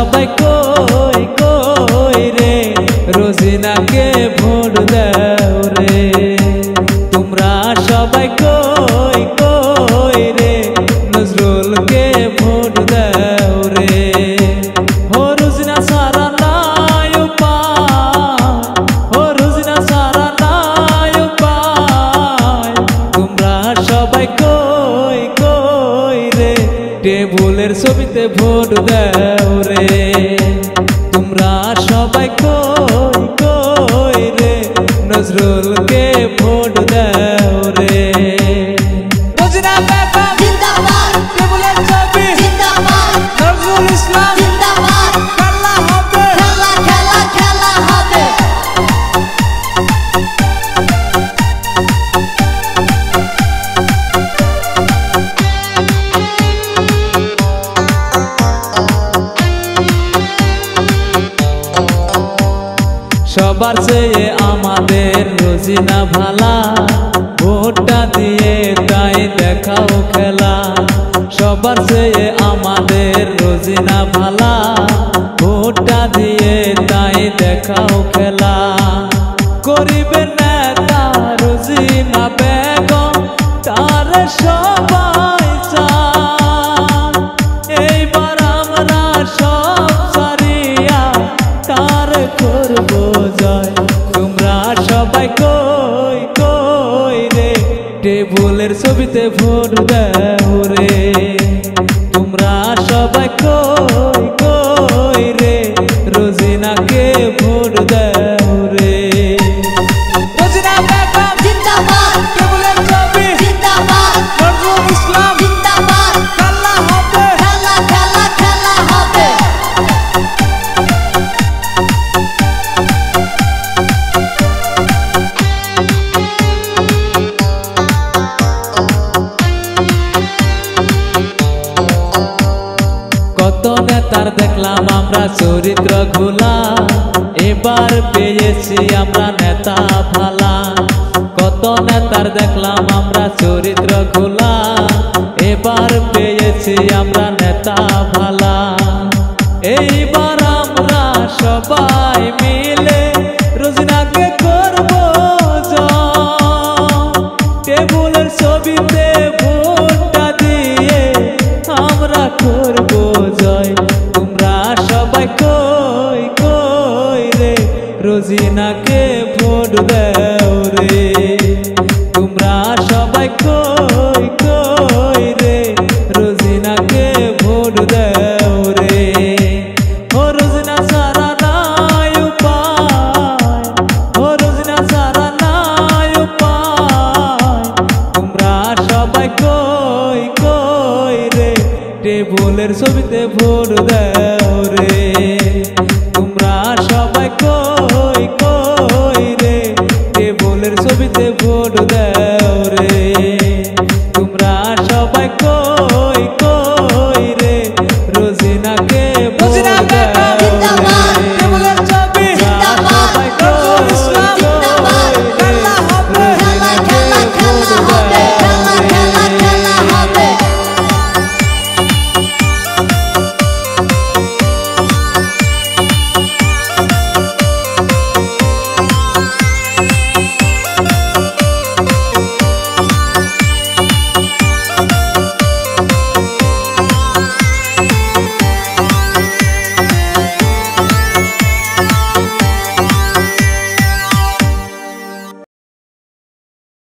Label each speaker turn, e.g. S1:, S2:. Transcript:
S1: সবাই কই কই রে রোজিনাকে ভোট দাও রে তোমরা সবাই কই কই রে নজরুলকে ভোট দাও রে ও রোজিনা সারা নাই উপায় ও রোজিনা সারা নাই উপায় তোমরা সবাই কই কই রে টেবুলের ছবিতে ভোট দাও রে তোমরা সবাই কই কই রে নজরুলকে ভোট দাও রে রোজিনা বেগম
S2: জিন্দাবাদ
S1: টেবুলের ছবি
S2: জিন্দাবাদ
S1: নজরুল ইসলাম
S2: জিন্দাবাদ
S1: খেলা হবে
S2: খেলা খেলা খেলা হবে
S1: সবার চেয়ে আমাদের রোজিনা ভালা ভোটটা দিয়ে তাই দেখাও খেলা সবার চেয়ে আমাদের রোজিনা ভালা ভোটটা দিয়ে তাই দেখাও খেলা করিবে নেতা রোজিনা বেগম তার সবাই চায় এইবার আমরা সব সারিয়া তার করব জয় তোমরা সবাই কই কই রে টেবুলের ছবিতে ভোট দাও রে তোমরা সবাই কই কই রে রোজিনাকে ভোট দাও রে রোজিনা বেগম
S2: জিন্দাবাদ
S1: টেবুলের ছবি
S2: জিন্দাবাদ
S1: নজরুল ইসলাম
S2: জিন্দাবাদ
S1: খেলা হবে
S2: খেলা খেলা খেলা হবে
S1: কত নেতার দেখলাম আমরা চরিত্র ঘোলা এবার পেয়েছি আমরা নেতা ভালা কত নেতার দেখলাম আমরা চরিত্র ঘোলা এবার পেয়েছি আমরা নেতা ভালা এইবার আমরা সবাই মিলে রোজিনাকে করব জয় টেবুলের ছবিতে ভোটটা দিয়ে আমরা করব জয় তোমরা সবাই কই কই রে রোজিনাকে ভোট দাও রে তোমরা সবাই কই কই রে রোজিনাকে ভোট দাও রে ও রোজিনা সারা নাই উপায় ও রোজিনা সারা নাই উপায় তোমরা সবাই কই কই রে টেবুলের ছবিতে ভোট দাও রে তোমরা সবাই কই কই রে টেবুলের ছবিতে ভোট দাও রে তোমরা সবাই কই কই রে রোজিনাকে ভোট দাও